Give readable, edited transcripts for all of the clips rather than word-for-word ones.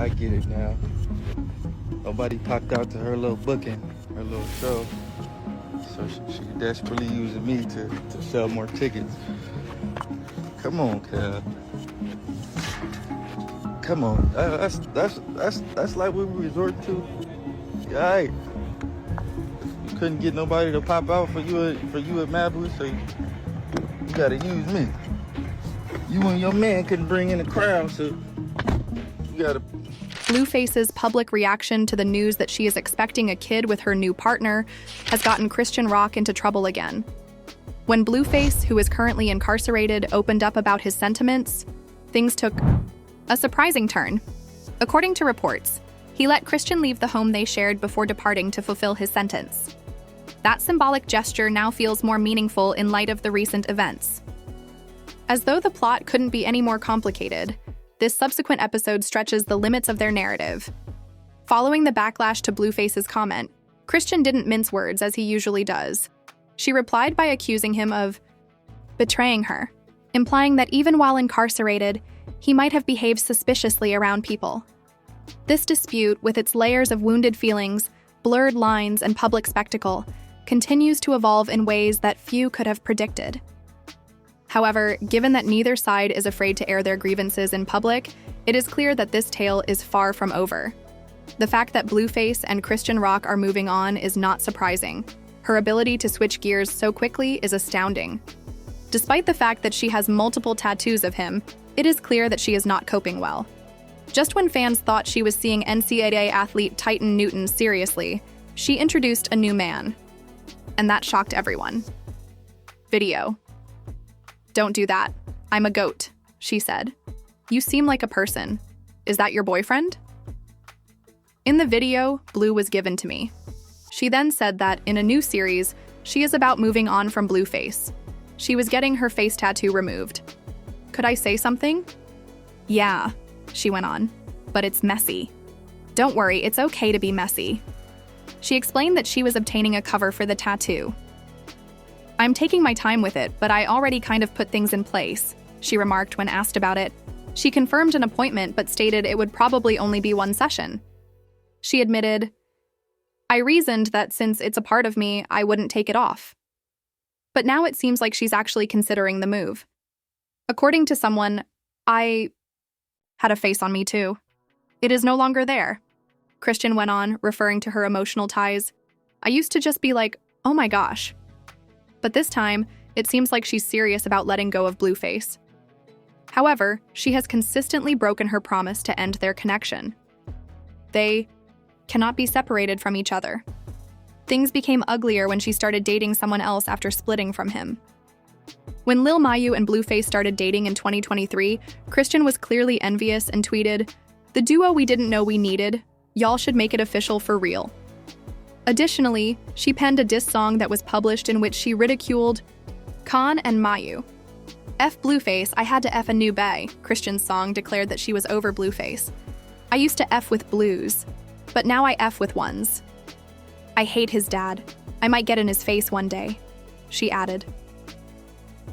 I get it now. Nobody popped out to her little booking, her little show. So she desperately using me to sell more tickets. Come on, Cal. Come on. That's like what we resort to. Yeah, you couldn't get nobody to pop out for you at Malibu, so you gotta use me. You and your man couldn't bring in a crowd, so you gotta. Blueface's public reaction to the news that she is expecting a kid with her new partner has gotten ChriseanRock into trouble again. When Blueface, who is currently incarcerated, opened up about his sentiments, things took a surprising turn. According to reports, he let Chrisean leave the home they shared before departing to fulfill his sentence. That symbolic gesture now feels more meaningful in light of the recent events. As though the plot couldn't be any more complicated, this subsequent episode stretches the limits of their narrative. Following the backlash to Blueface's comment, Chrisean didn't mince words as he usually does. She replied by accusing him of betraying her, implying that even while incarcerated, he might have behaved suspiciously around people. This dispute, with its layers of wounded feelings, blurred lines, and public spectacle, continues to evolve in ways that few could have predicted. However, given that neither side is afraid to air their grievances in public, it is clear that this tale is far from over. The fact that Blueface and ChriseanRock are moving on is not surprising. Her ability to switch gears so quickly is astounding. Despite the fact that she has multiple tattoos of him, it is clear that she is not coping well. Just when fans thought she was seeing NCAA athlete Titan Newton seriously, she introduced a new man. And that shocked everyone. Video. "Don't do that. I'm a goat," she said. "You seem like a person. Is that your boyfriend?" In the video, Blue was given to me. She then said that in a new series, she is about moving on from Blueface. She was getting her face tattoo removed. "Could I say something?" "Yeah," she went on, "but it's messy. Don't worry, it's okay to be messy." She explained that she was obtaining a cover for the tattoo. "I'm taking my time with it, but I already kind of put things in place," she remarked when asked about it. She confirmed an appointment but stated it would probably only be one session. She admitted, "I reasoned that since it's a part of me, I wouldn't take it off." But now it seems like she's actually considering the move. According to someone, "I had a face on me too. It is no longer there." Chrisean went on, referring to her emotional ties. "I used to just be like, oh my gosh." But this time, it seems like she's serious about letting go of Blueface. However, she has consistently broken her promise to end their connection. They cannot be separated from each other. Things became uglier when she started dating someone else after splitting from him. When Lil Mayu and Blueface started dating in 2023, Chrisean was clearly envious and tweeted, "The duo we didn't know we needed. Y'all should make it official for real." Additionally, she penned a diss song that was published in which she ridiculed Khan and Mayu. "F Blueface, I had to F a new bae," Chrisean's song declared that she was over Blueface. "I used to F with blues, but now I F with ones. I hate his dad. I might get in his face one day," she added.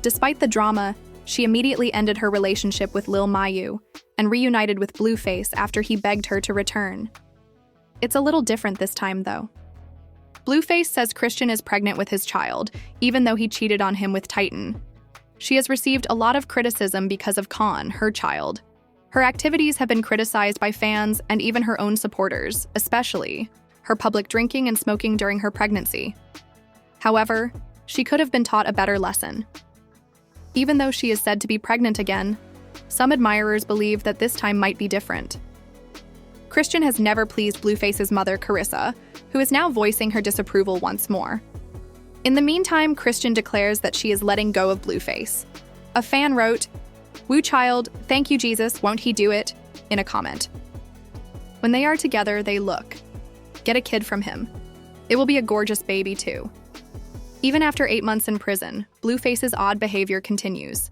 Despite the drama, she immediately ended her relationship with Lil Mayu and reunited with Blueface after he begged her to return. It's a little different this time, though. Blueface says Chrisean is pregnant with his child, even though he cheated on him with Titan. She has received a lot of criticism because of Khan, her child. Her activities have been criticized by fans and even her own supporters, especially her public drinking and smoking during her pregnancy. However, she could have been taught a better lesson. Even though she is said to be pregnant again, some admirers believe that this time might be different. Chrisean has never pleased Blueface's mother, Carissa, who is now voicing her disapproval once more. In the meantime, Chrisean declares that she is letting go of Blueface. A fan wrote, "Woo child, thank you Jesus, won't he do it?" in a comment. When they are together, they look. Get a kid from him. It will be a gorgeous baby too. Even after 8 months in prison, Blueface's odd behavior continues.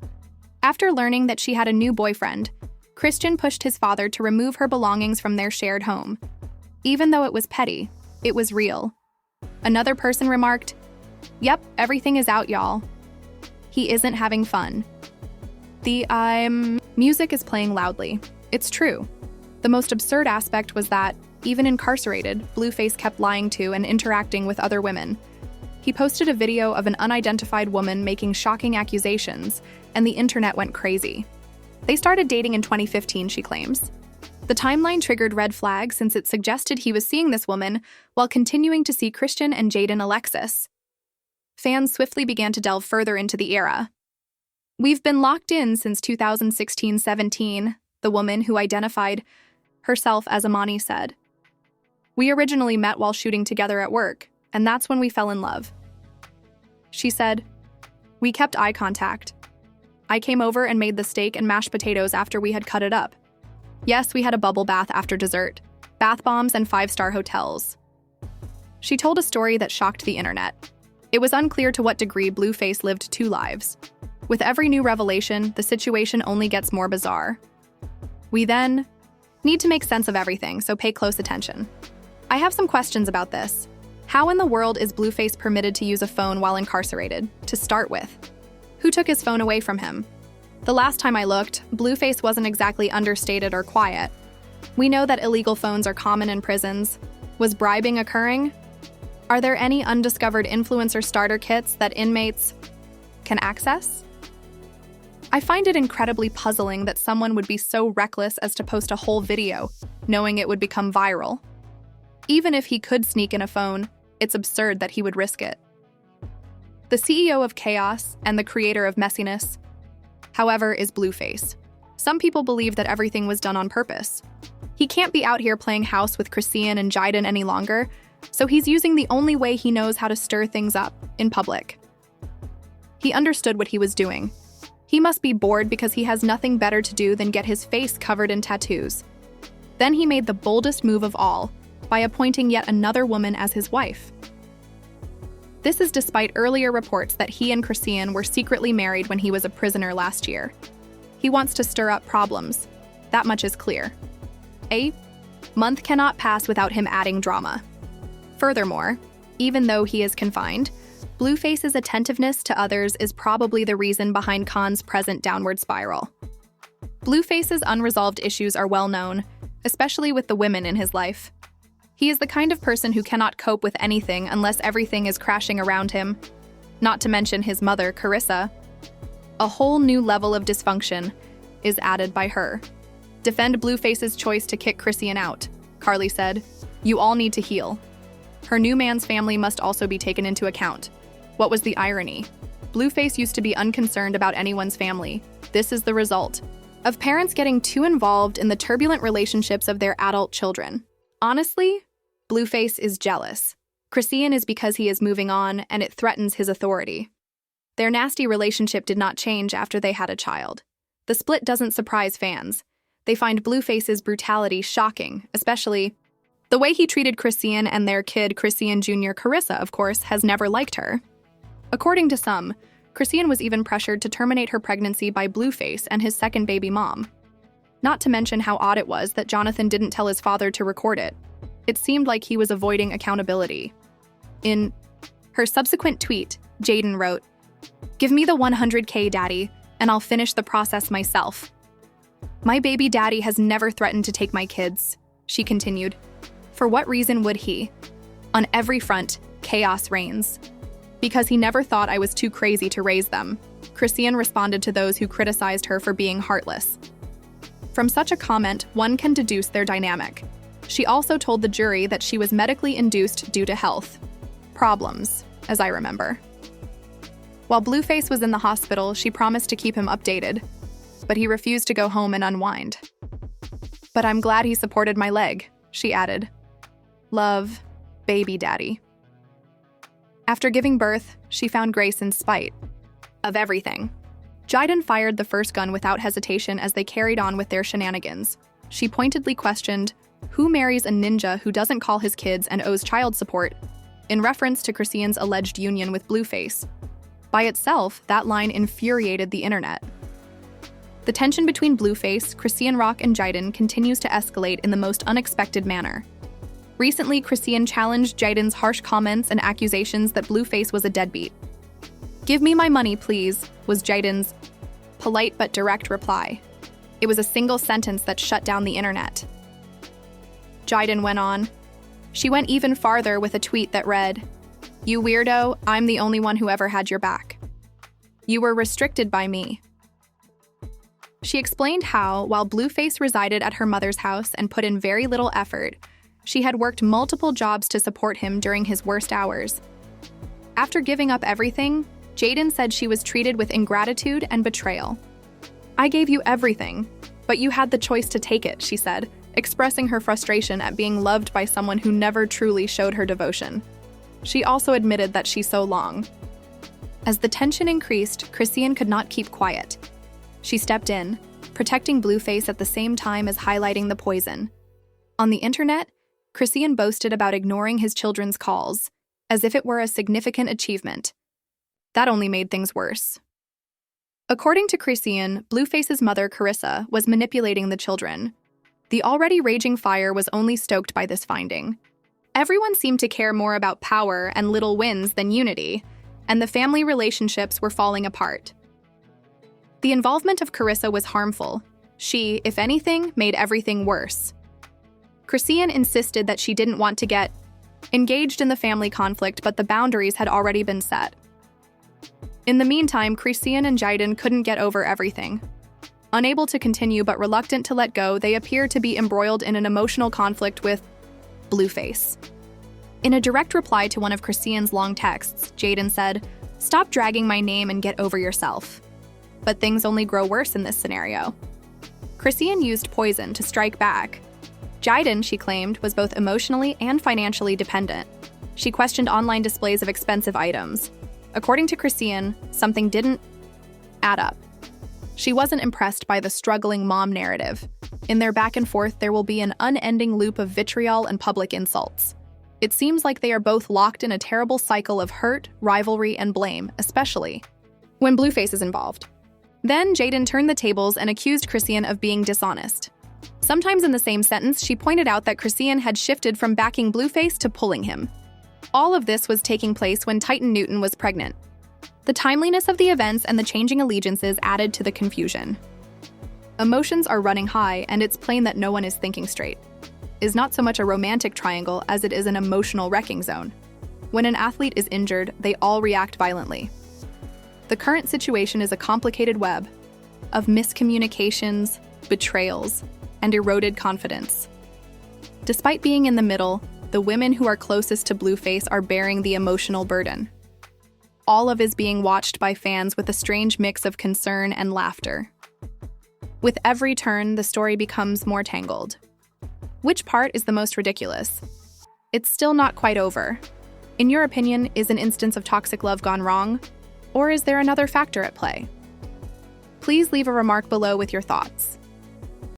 After learning that she had a new boyfriend, Chrisean pushed his father to remove her belongings from their shared home. Even though it was petty, it was real. Another person remarked, "Yep, everything is out, y'all. He isn't having fun." The music is playing loudly. It's true. The most absurd aspect was that, even incarcerated, Blueface kept lying to and interacting with other women. He posted a video of an unidentified woman making shocking accusations, and the internet went crazy. They started dating in 2015, she claims. The timeline triggered red flags since it suggested he was seeing this woman while continuing to see Chrisean and Jaden Alexis. Fans swiftly began to delve further into the era. "We've been locked in since 2016-17, the woman who identified herself as Amani said. "We originally met while shooting together at work, and that's when we fell in love." She said, "We kept eye contact. I came over and made the steak and mashed potatoes after we had cut it up. Yes, we had a bubble bath after dessert, bath bombs and 5-star hotels." She told a story that shocked the internet. It was unclear to what degree Blueface lived two lives. With every new revelation, the situation only gets more bizarre. We then need to make sense of everything, so pay close attention. I have some questions about this. How in the world is Blueface permitted to use a phone while incarcerated, to start with? Who took his phone away from him? The last time I looked, Blueface wasn't exactly understated or quiet. We know that illegal phones are common in prisons. Was bribing occurring? Are there any undiscovered influencer starter kits that inmates can access? I find it incredibly puzzling that someone would be so reckless as to post a whole video, knowing it would become viral. Even if he could sneak in a phone, it's absurd that he would risk it. The CEO of chaos and the creator of messiness, however, is Blueface. Some people believe that everything was done on purpose. He can't be out here playing house with Chrisean and Jaden any longer, so he's using the only way he knows how to stir things up, in public. He understood what he was doing. He must be bored because he has nothing better to do than get his face covered in tattoos. Then he made the boldest move of all, by appointing yet another woman as his wife. This is despite earlier reports that he and Chrisean were secretly married when he was a prisoner last year. He wants to stir up problems. That much is clear. A month cannot pass without him adding drama. Furthermore, even though he is confined, Blueface's attentiveness to others is probably the reason behind Khan's present downward spiral. Blueface's unresolved issues are well known, especially with the women in his life. He is the kind of person who cannot cope with anything unless everything is crashing around him, not to mention his mother, Carissa. A whole new level of dysfunction is added by her. Defend Blueface's choice to kick Chrisean out, Carly said. You all need to heal. Her new man's family must also be taken into account. What was the irony? Blueface used to be unconcerned about anyone's family. This is the result of parents getting too involved in the turbulent relationships of their adult children. Honestly, Blueface is jealous. Chrisean is because he is moving on, and it threatens his authority. Their nasty relationship did not change after they had a child. The split doesn't surprise fans. They find Blueface's brutality shocking, especially the way he treated Chrisean and their kid, Chrisean Jr. Carissa, of course, has never liked her. According to some, Chrisean was even pressured to terminate her pregnancy by Blueface and his second baby mom. Not to mention how odd it was that Jonathan didn't tell his father to record it. It seemed like he was avoiding accountability. In her subsequent tweet, Jaden wrote, "Give me the 100K, daddy, and I'll finish the process myself. My baby daddy has never threatened to take my kids," she continued. For what reason would he? On every front, chaos reigns. Because he never thought I was too crazy to raise them, Chrisean responded to those who criticized her for being heartless. From such a comment, one can deduce their dynamic. She also told the jury that she was medically induced due to health problems, as I remember. While Blueface was in the hospital, she promised to keep him updated, but he refused to go home and unwind. "But I'm glad he supported my leg," she added. Love, baby daddy. After giving birth, she found grace in spite of everything. Jaden fired the first gun without hesitation as they carried on with their shenanigans. She pointedly questioned, who marries a ninja who doesn't call his kids and owes child support, in reference to Chrisean's alleged union with Blueface. By itself, that line infuriated the internet. The tension between Blueface, ChriseanRock, and Jaden continues to escalate in the most unexpected manner. Recently, Chrisean challenged Jaden's harsh comments and accusations that Blueface was a deadbeat. "Give me my money, please," was Jaden's polite but direct reply. It was a single sentence that shut down the internet. Jaden went on. She went even farther with a tweet that read, "You weirdo, I'm the only one who ever had your back. You were restricted by me." She explained how, while Blueface resided at her mother's house and put in very little effort, she had worked multiple jobs to support him during his worst hours. After giving up everything, Jaden said she was treated with ingratitude and betrayal. "I gave you everything, but you had the choice to take it," she said, expressing her frustration at being loved by someone who never truly showed her devotion. She also admitted that she's so long. As the tension increased, Chrisean could not keep quiet. She stepped in, protecting Blueface at the same time as highlighting the poison. On the internet, Chrisean boasted about ignoring his children's calls, as if it were a significant achievement. That only made things worse. According to Chrisean, Blueface's mother, Carissa, was manipulating the children. The already raging fire was only stoked by this finding. Everyone seemed to care more about power and little wins than unity, and the family relationships were falling apart. The involvement of Carissa was harmful. She, if anything, made everything worse. Chrisean insisted that she didn't want to get engaged in the family conflict, but the boundaries had already been set. In the meantime, Chrisean and Jaden couldn't get over everything. Unable to continue but reluctant to let go, they appear to be embroiled in an emotional conflict with Blueface. In a direct reply to one of Chrisean's long texts, Jaden said, "Stop dragging my name and get over yourself." But things only grow worse in this scenario. Chrisean used poison to strike back. Jaden, she claimed, was both emotionally and financially dependent. She questioned online displays of expensive items. According to Chrisean, something didn't add up. She wasn't impressed by the struggling mom narrative. In their back and forth, there will be an unending loop of vitriol and public insults. It seems like they are both locked in a terrible cycle of hurt, rivalry, and blame, especially when Blueface is involved. Then Jaden turned the tables and accused Chrisean of being dishonest. Sometimes in the same sentence, she pointed out that Chrisean had shifted from backing Blueface to pulling him. All of this was taking place when Titan Newton was pregnant. The timeliness of the events and the changing allegiances added to the confusion. Emotions are running high, and it's plain that no one is thinking straight. Is not so much a romantic triangle as it is an emotional wrecking zone. When an athlete is injured, they all react violently. The current situation is a complicated web of miscommunications, betrayals, and eroded confidence. Despite being in the middle, the women who are closest to Blueface are bearing the emotional burden. All of it is being watched by fans with a strange mix of concern and laughter. With every turn, the story becomes more tangled. Which part is the most ridiculous? It's still not quite over. In your opinion, is an instance of toxic love gone wrong? Or is there another factor at play? Please leave a remark below with your thoughts.